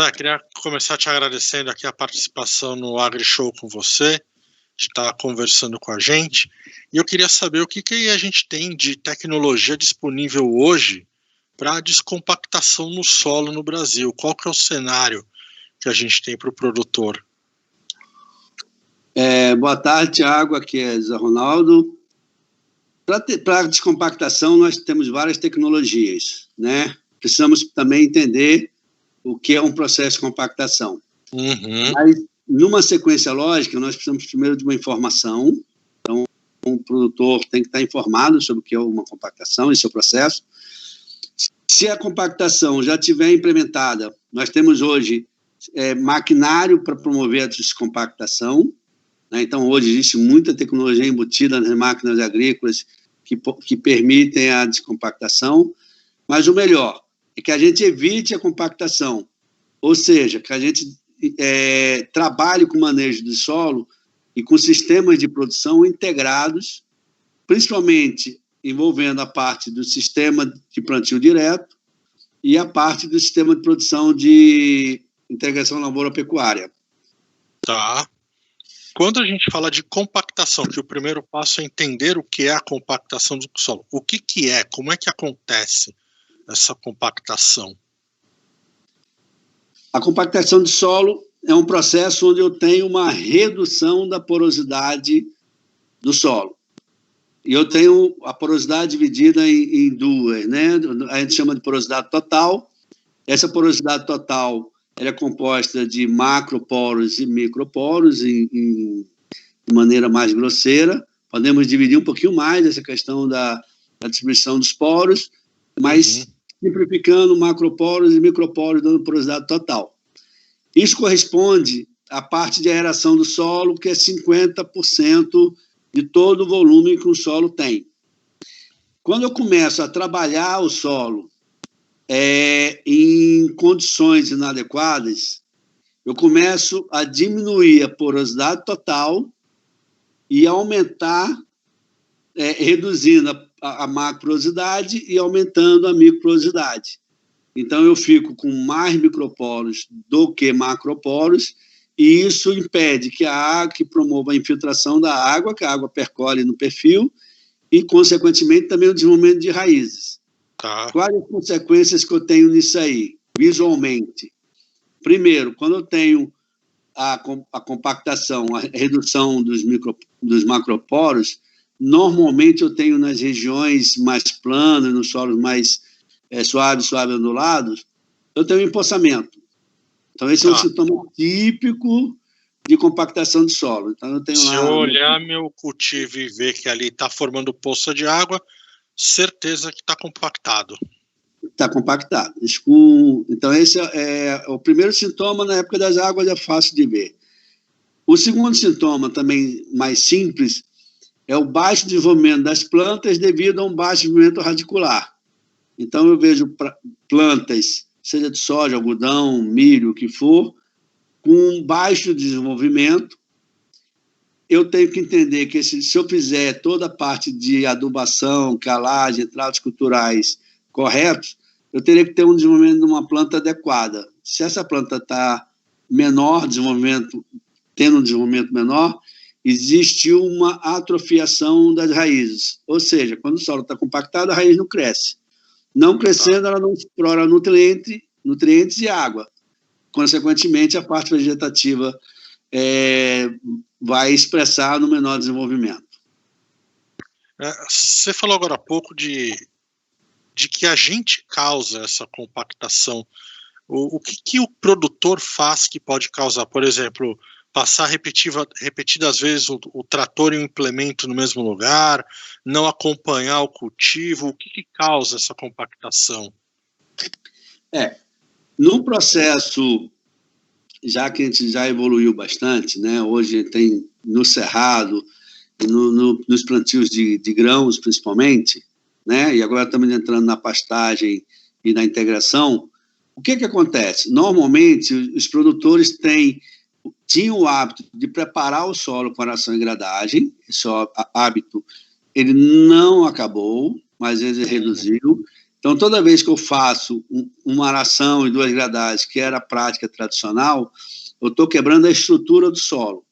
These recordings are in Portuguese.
Queria começar te agradecendo aqui a participação no AgriShow com você, de estar conversando com a gente. E eu queria saber o que a gente tem de tecnologia disponível hoje para a descompactação no solo no Brasil. Qual que é o cenário que a gente tem para o produtor? Boa tarde, Thiago. Aqui é Zé Ronaldo. Para a descompactação, nós temos várias tecnologias, né? Precisamos também entender o que é um processo de compactação. Mas, numa sequência lógica, nós precisamos primeiro de uma informação. Então, o produtor tem que estar informado sobre o que é uma compactação e seu processo. Se a compactação já estiver implementada, nós temos hoje maquinário para promover a descompactação, né? Então, hoje existe muita tecnologia embutida nas máquinas agrícolas que permitem a descompactação, mas o melhor é que a gente evite a compactação, ou seja, que a gente trabalhe com manejo de solo e com sistemas de produção integrados, principalmente envolvendo a parte do sistema de plantio direto e a parte do sistema de produção de integração lavoura-pecuária. Tá. Quando a gente fala de compactação, que o primeiro passo é entender o que é a compactação do solo, o que é, como é que acontece essa compactação? A compactação de solo é um processo onde eu tenho uma redução da porosidade do solo. E eu tenho a porosidade dividida em duas, né? A gente chama de porosidade total. Essa porosidade total ela é composta de macroporos e microporos, de maneira mais grosseira. Podemos dividir um pouquinho mais essa questão da distribuição dos poros, mas simplificando macroporos e microporos, dando porosidade total. Isso corresponde à parte de aeração do solo, que é 50% de todo o volume que o solo tem. Quando eu começo a trabalhar o solo em condições inadequadas, eu começo a diminuir a porosidade total e aumentar, reduzindo a macrosidade e aumentando a microsidade. Então, eu fico com mais microporos do que macroporos, e isso impede que promova a infiltração da água, que a água percole no perfil, e, consequentemente, também o desenvolvimento de raízes. Tá. Quais as consequências que eu tenho nisso aí, visualmente? Primeiro, quando eu tenho a compactação, a redução dos macroporos, normalmente eu tenho nas regiões mais planas, nos solos mais suaves ondulados, eu tenho empossamento. Então, esse é um sintoma típico de compactação de solo. Então, eu tenho Se eu olhar meu cultivo e ver que ali está formando poça de água, certeza que está compactado. Está compactado. Então, esse é o primeiro sintoma. Na época das águas é fácil de ver. O segundo sintoma, também mais simples, é o baixo desenvolvimento das plantas devido a um baixo desenvolvimento radicular. Então, eu vejo plantas, seja de soja, algodão, milho, o que for, com baixo desenvolvimento. Eu tenho que entender que se eu fizer toda a parte de adubação, calagem, tratos culturais corretos, eu teria que ter um desenvolvimento de uma planta adequada. Se essa planta está menor desenvolvimento, tendo um desenvolvimento menor, existe uma atrofiação das raízes. Ou seja, quando o solo está compactado, a raiz não cresce. Não crescendo, ela não explora nutrientes e água. Consequentemente, a parte vegetativa vai expressar no menor desenvolvimento. Você falou agora há pouco de que a gente causa essa compactação. O que o produtor faz que pode causar? Por exemplo, passar repetidas vezes o trator e o implemento no mesmo lugar, não acompanhar o cultivo. O que causa essa compactação? No processo, já que a gente já evoluiu bastante, né? Hoje tem no cerrado, nos plantios de grãos, principalmente, né? E agora estamos entrando na pastagem e na integração. O que acontece? Normalmente, os produtores tinham o hábito de preparar o solo com aração e gradagem. Esse hábito ele não acabou, mas ele reduziu. Então, toda vez que eu faço uma aração e 2 gradagens, que era a prática tradicional, eu estou quebrando a estrutura do solo.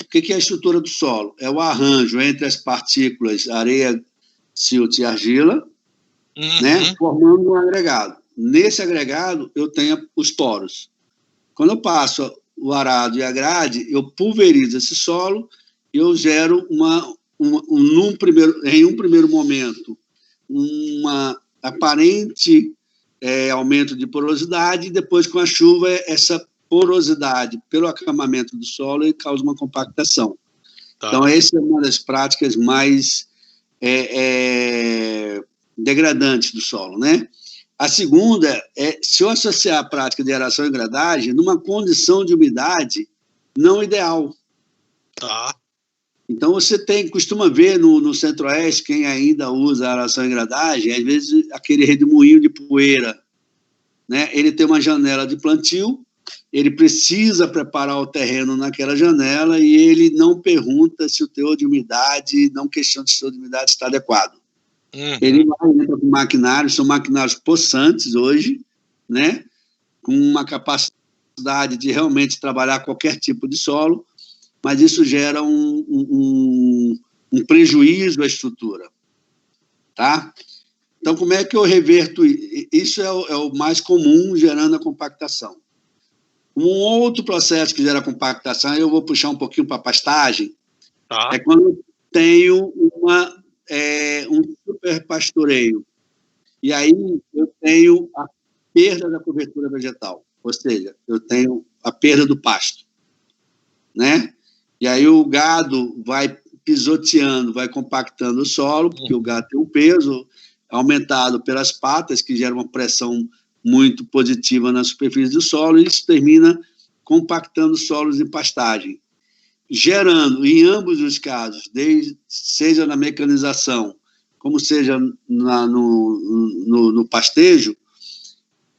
O que é a estrutura do solo? É o arranjo entre as partículas areia, silt e argila, né, formando um agregado. Nesse agregado, eu tenho os poros. Quando eu passo o arado e a grade, eu pulverizo esse solo e eu gero em um primeiro momento, uma aparente aumento de porosidade, e depois, com a chuva, essa porosidade pelo acamamento do solo e causa uma compactação. Tá. Então, essa é uma das práticas mais degradantes do solo, né? A segunda é, se eu associar a prática de aração e gradagem numa condição de umidade não ideal. Tá. Então, você costuma ver no Centro-Oeste, quem ainda usa aração e gradagem, às vezes aquele redemoinho de poeira, né? Ele tem uma janela de plantio, ele precisa preparar o terreno naquela janela e ele não pergunta se o teor de umidade, não questiona se o teor de umidade está adequado. Ele vai entra com maquinários, são maquinários possantes hoje, né? Com uma capacidade de realmente trabalhar qualquer tipo de solo, mas isso gera um prejuízo à estrutura. Tá? Então, como é que eu reverto? Isso é o mais comum, gerando a compactação. Um outro processo que gera compactação, eu vou puxar um pouquinho para a pastagem, tá. É quando eu tenho um superpastoreio. E aí eu tenho a perda da cobertura vegetal, ou seja, eu tenho a perda do pasto, né? E aí o gado vai pisoteando, vai compactando o solo, porque o gado tem um peso aumentado pelas patas, que gera uma pressão muito positiva na superfície do solo, e isso termina compactando solos em pastagem, gerando, em ambos os casos, seja na mecanização, como seja no pastejo,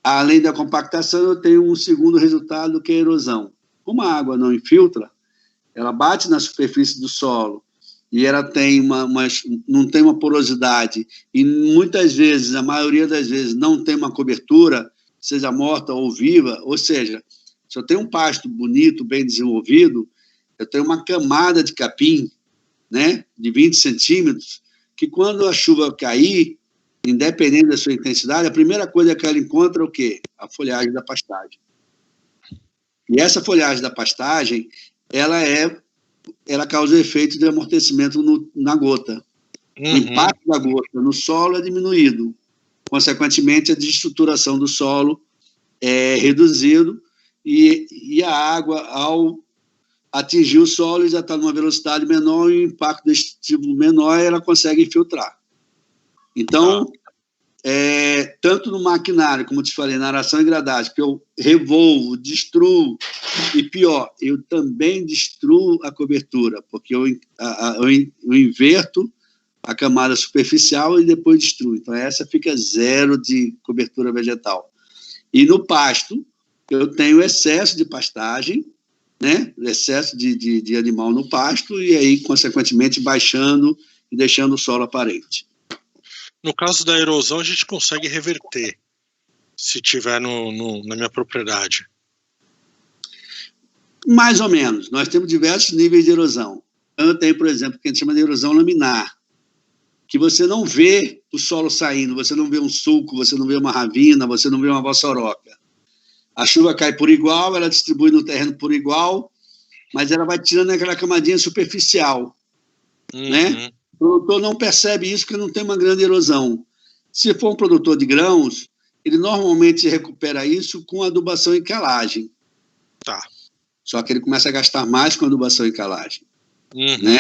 além da compactação, eu tenho um segundo resultado, que é a erosão. Como a água não infiltra, ela bate na superfície do solo e ela tem não tem uma porosidade, e muitas vezes, a maioria das vezes, não tem uma cobertura, seja morta ou viva, ou seja, se eu tenho um pasto bonito, bem desenvolvido, eu tenho uma camada de capim, né, de 20 centímetros, que quando a chuva cair, independente da sua intensidade, a primeira coisa que ela encontra é o quê? A folhagem da pastagem. E essa folhagem da pastagem, ela causa efeito de amortecimento na gota. O impacto da gota no solo é diminuído. Consequentemente, a desestruturação do solo é reduzido e a água, ao atingir o solo, já está numa velocidade menor e o impacto destrutivo menor, ela consegue infiltrar. Então, tanto no maquinário, como eu te falei, na aração e gradagem, que eu revolvo, destruo, e pior, eu também destruo a cobertura, porque eu inverto a camada superficial e depois destruo. Então, essa fica zero de cobertura vegetal. E no pasto, eu tenho excesso de pastagem, né? Excesso de animal no pasto, e aí, consequentemente, baixando e deixando o solo aparente. No caso da erosão, a gente consegue reverter, se tiver na minha propriedade. Mais ou menos. Nós temos diversos níveis de erosão. Eu tenho, por exemplo, o que a gente chama de erosão laminar, que você não vê o solo saindo, você não vê um sulco, você não vê uma ravina, você não vê uma vossoroca. A chuva cai por igual, ela distribui no terreno por igual, mas ela vai tirando aquela camadinha superficial, né? O produtor não percebe isso porque não tem uma grande erosão. Se for um produtor de grãos, ele normalmente recupera isso com adubação e calagem. Tá. Só que ele começa a gastar mais com adubação e calagem, né?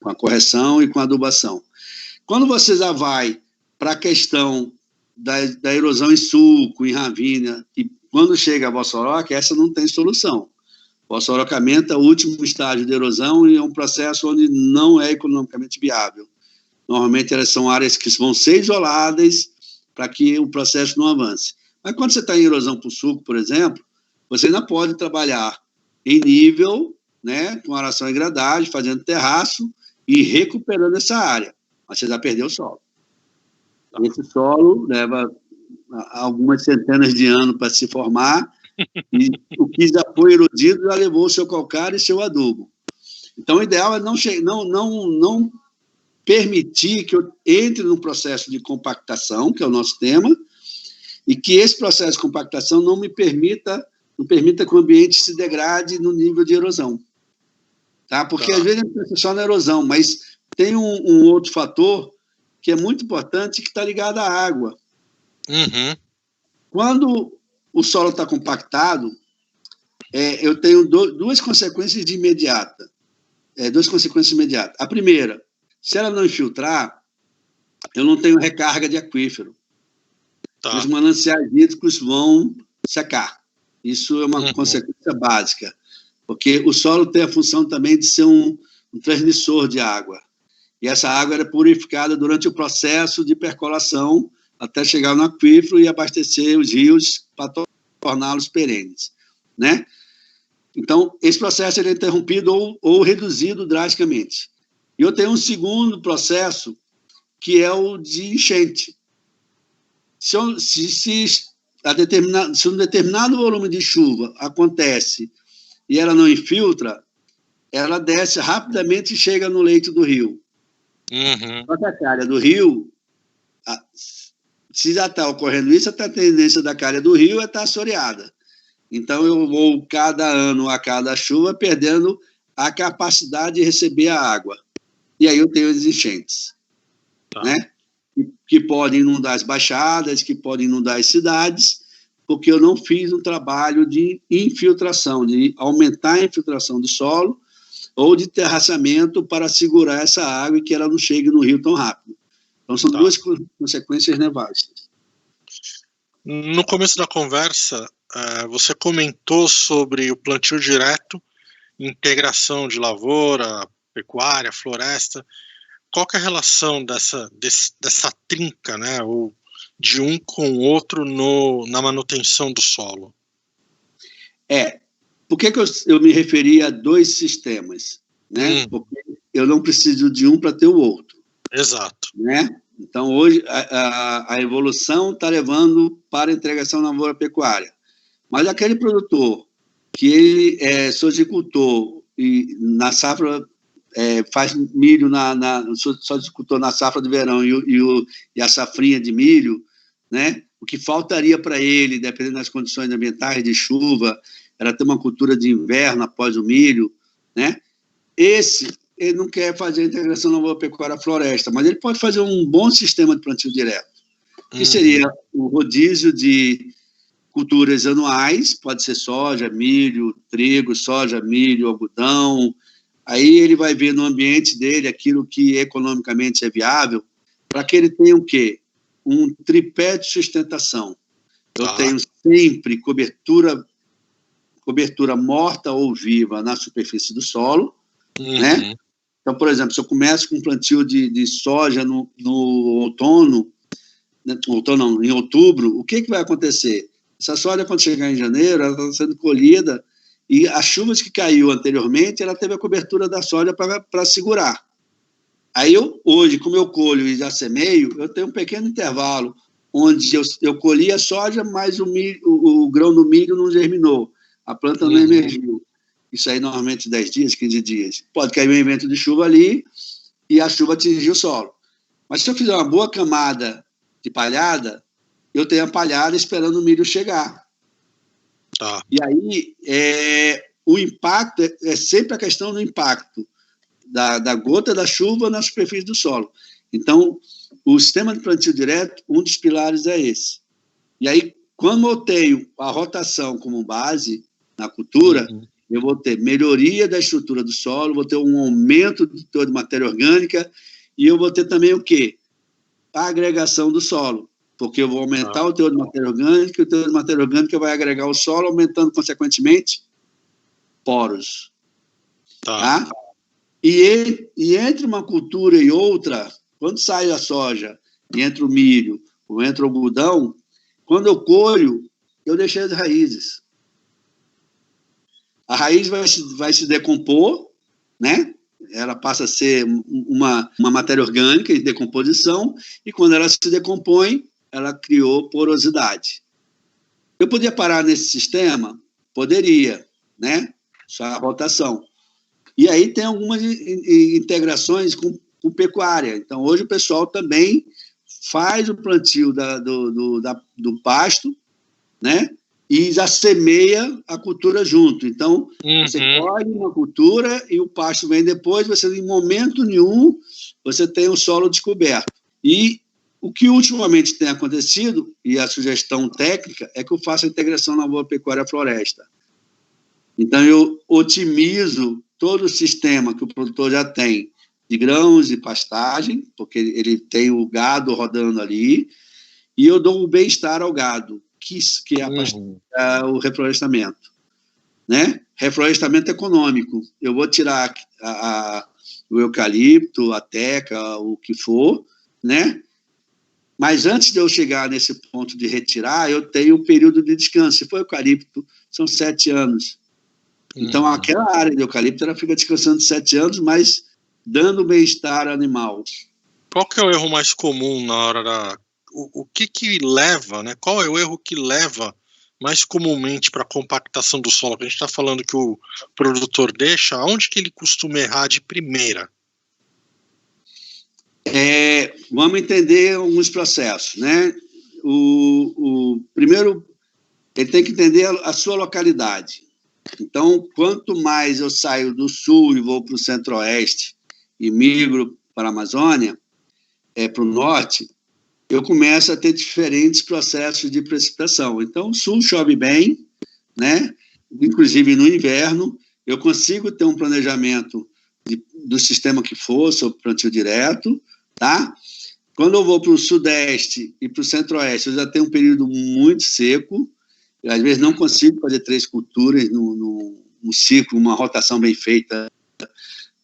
Com a correção e com a adubação. Quando você já vai para a questão da erosão em sulco, em ravina, e quando chega a vossoroca, essa não tem solução. O vassorocamento é o último estágio de erosão e é um processo onde não é economicamente viável. Normalmente, elas são áreas que vão ser isoladas para que o processo não avance. Mas quando você está em erosão por sulco, por exemplo, você ainda pode trabalhar em nível, né, com aração e gradagem, fazendo terraço e recuperando essa área. Mas você já perdeu o solo. Esse solo leva algumas centenas de anos para se formar, e o que já foi erodido já levou o seu calcário e seu adubo. Então, o ideal é não permitir que eu entre no processo de compactação, que é o nosso tema, e que esse processo de compactação não permita que o ambiente se degrade no nível de erosão. Tá? Porque, às vezes, a gente pensa só na erosão, mas tem um outro fator que é muito importante, que está ligado à água. Uhum. Quando o solo está compactado, eu tenho duas consequências imediatas. A primeira, se ela não infiltrar, eu não tenho recarga de aquífero. Tá. Os mananciais hídricos vão secar. Isso é uma consequência básica, porque o solo tem a função também de ser um transmissor de água. E essa água era purificada durante o processo de percolação até chegar no aquífero e abastecer os rios para torná-los perenes, né? Então, esse processo ele é interrompido ou reduzido drasticamente. E eu tenho um segundo processo, que é o de enchente. Se um determinado volume de chuva acontece e ela não infiltra, ela desce rapidamente e chega no leito do rio. Só que a calha do rio, se já está ocorrendo isso, a tendência da calha do rio é estar assoreada. Então, eu vou, cada ano, a cada chuva, perdendo a capacidade de receber a água. E aí eu tenho as enchentes, né? Que podem inundar as baixadas, que podem inundar as cidades, porque eu não fiz um trabalho de infiltração, de aumentar a infiltração do solo ou de terraçamento para segurar essa água e que ela não chegue no rio tão rápido. Então, são duas consequências nefastas. No começo da conversa, você comentou sobre o plantio direto, integração de lavoura, pecuária, floresta. Qual que é a relação dessa trinca, né, ou de um com o outro na manutenção do solo? Por que eu me referi a dois sistemas? Né? Porque eu não preciso de um para ter o outro. Exato. Né? Então, hoje, a evolução está levando para a integração na lavoura-pecuária. Mas aquele produtor que ele é sojicultor e na safra faz milho, sojicultor na safra de verão e a safrinha de milho, né? O que faltaria para ele, dependendo das condições ambientais de chuva, era ter uma cultura de inverno após o milho, né? Ele não quer fazer a integração na lavoura-pecuária-floresta, mas ele pode fazer um bom sistema de plantio direto, que seria o rodízio de culturas anuais, pode ser soja, milho, trigo, soja, milho, algodão. Aí ele vai ver no ambiente dele aquilo que economicamente é viável, para que ele tenha o quê? Um tripé de sustentação. Eu tenho sempre cobertura morta ou viva na superfície do solo, né? Então, por exemplo, se eu começo com um plantio de soja no outono, em outubro, o que vai acontecer? Essa soja, quando chegar em janeiro, ela está sendo colhida e as chuvas que caiu anteriormente, ela teve a cobertura da soja para segurar. Aí, hoje, como eu colho e já semeio, eu tenho um pequeno intervalo onde eu colhi a soja, mas o grão do milho não germinou, a planta não emergiu. Isso aí, normalmente, 10 dias, 15 dias. Pode cair um evento de chuva ali e a chuva atingir o solo. Mas se eu fizer uma boa camada de palhada, eu tenho a palhada esperando o milho chegar. E aí, o impacto é sempre a questão do impacto da gota da chuva na superfície do solo. Então, o sistema de plantio direto, um dos pilares é esse. E aí, quando eu tenho a rotação como base na cultura, eu vou ter melhoria da estrutura do solo, vou ter um aumento do teor de matéria orgânica e eu vou ter também o quê? A agregação do solo, porque eu vou aumentar o teor de matéria orgânica, e o teor de matéria orgânica vai agregar o solo, aumentando, consequentemente, poros. Tá? E entre uma cultura e outra, quando sai a soja, e entra o milho, ou entra o algodão, quando eu colho, eu deixei as raízes. A raiz vai se decompor, né? ela passa a ser uma matéria orgânica em decomposição, e quando ela se decompõe, ela criou porosidade. Eu podia parar nesse sistema? Poderia, né? Só a rotação. E aí tem algumas integrações com pecuária. Então, hoje o pessoal também faz o plantio do pasto, né? E já semeia a cultura junto. Então, você colhe uma cultura e o pasto vem depois, você, em momento nenhum, você tem o solo descoberto. E o que ultimamente tem acontecido, e a sugestão técnica, é que eu faça a integração lavoura-pecuária-floresta. Então, eu otimizo todo o sistema que o produtor já tem de grãos e pastagem, porque ele tem o gado rodando ali, e eu dou o bem-estar ao gado, que é o reflorestamento, né? Reflorestamento econômico. Eu vou tirar o eucalipto, a teca, o que for, né? Mas antes de eu chegar nesse ponto de retirar, eu tenho um período de descanso. Se for eucalipto, são 7 anos. Então, aquela área de eucalipto, ela fica descansando 7 anos, mas dando bem-estar ao animal. Qual que é o erro mais comum na hora da... O que leva, né? Qual é o erro que leva mais comumente para a compactação do solo? A gente está falando que o produtor deixa, onde que ele costuma errar de primeira? Vamos entender alguns processos, né? Primeiro, ele tem que entender a sua localidade. Então, quanto mais eu saio do sul e vou para o centro-oeste e migro para a Amazônia, para o norte, eu começo a ter diferentes processos de precipitação. Então, o sul chove bem, né? Inclusive no inverno, eu consigo ter um planejamento do sistema que for, sobre plantio direto, tá? Quando eu vou para o sudeste e para o centro-oeste, eu já tenho um período muito seco, eu, às vezes não consigo fazer 3 culturas no ciclo, uma rotação bem feita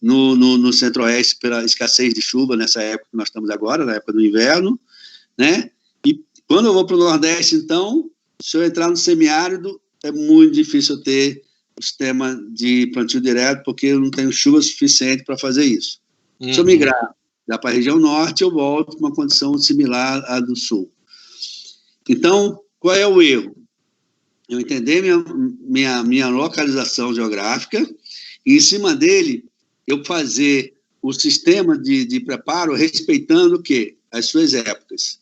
no centro-oeste pela escassez de chuva nessa época que nós estamos agora, na época do inverno, né? E quando eu vou para o nordeste, então, se eu entrar no semiárido, é muito difícil eu ter o sistema de plantio direto, porque eu não tenho chuva suficiente para fazer isso. Se eu migrar para a região norte, eu volto para uma condição similar à do sul. Então, qual é o erro? Eu entender minha localização geográfica e, em cima dele, eu fazer o sistema de preparo respeitando o quê? As suas épocas.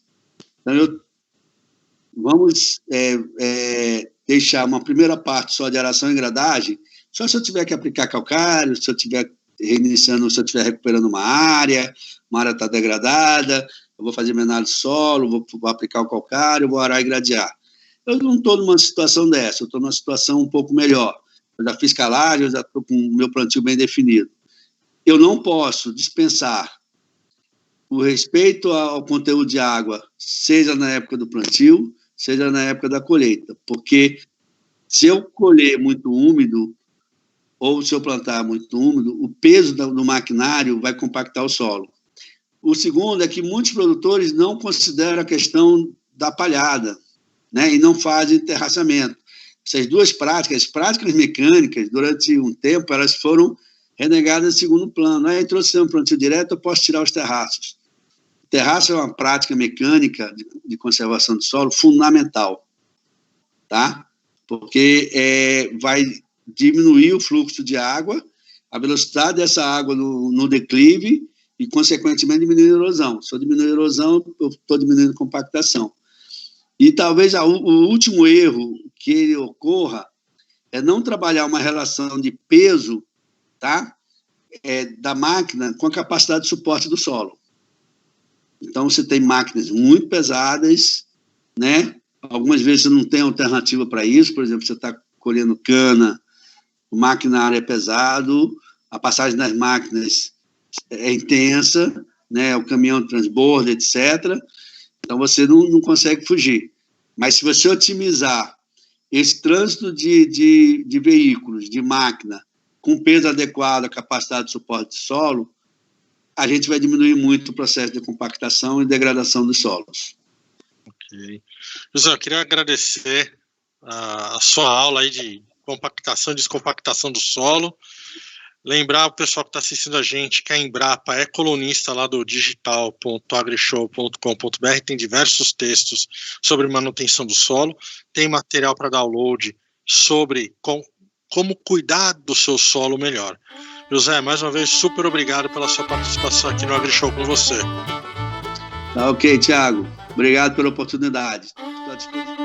Então, vamos deixar uma primeira parte só de aração e gradagem, só se eu tiver que aplicar calcário, se eu estiver reiniciando, se eu estiver recuperando uma área está degradada, eu vou fazer minha análise de solo, vou aplicar o calcário, vou arar e gradear. Eu não estou numa situação dessa, eu estou numa situação um pouco melhor. Eu já fiz calagem, eu já estou com o meu plantio bem definido. Eu não posso dispensar o respeito ao conteúdo de água, seja na época do plantio, seja na época da colheita, porque se eu colher muito úmido, ou se eu plantar muito úmido, o peso do maquinário vai compactar o solo. O segundo é que muitos produtores não consideram a questão da palhada, né, e não fazem terraçamento. Essas duas práticas mecânicas, durante um tempo, elas foram renegadas em segundo plano. Aí entrou o sistema plantio direto, eu posso tirar os terraços. O terraço é uma prática mecânica de conservação do solo fundamental, tá? Porque vai diminuir o fluxo de água, a velocidade dessa água no declive e, consequentemente, diminuir a erosão. Se eu diminuir a erosão, eu estou diminuindo a compactação. E talvez o último erro que ele ocorra é não trabalhar uma relação de peso, tá? Da máquina com a capacidade de suporte do solo. Então, você tem máquinas muito pesadas, né? Algumas vezes você não tem alternativa para isso, por exemplo, você está colhendo cana, o maquinário é pesado, a passagem das máquinas é intensa, né? O caminhão de transbordo, etc., então, você não consegue fugir. Mas, se você otimizar esse trânsito de veículos, de máquina, com peso adequado à capacidade de suporte de solo, a gente vai diminuir muito o processo de compactação e degradação dos solos. Ok. José, eu queria agradecer a sua aula aí de compactação e descompactação do solo. Lembrar o pessoal que está assistindo a gente que a Embrapa é colunista lá do digital.agrishow.com.br, tem diversos textos sobre manutenção do solo, tem material para download sobre como cuidar do seu solo melhor. José, mais uma vez, super obrigado pela sua participação aqui no AgriShow com você. Tá ok, Thiago. Obrigado pela oportunidade. Estou à disposição.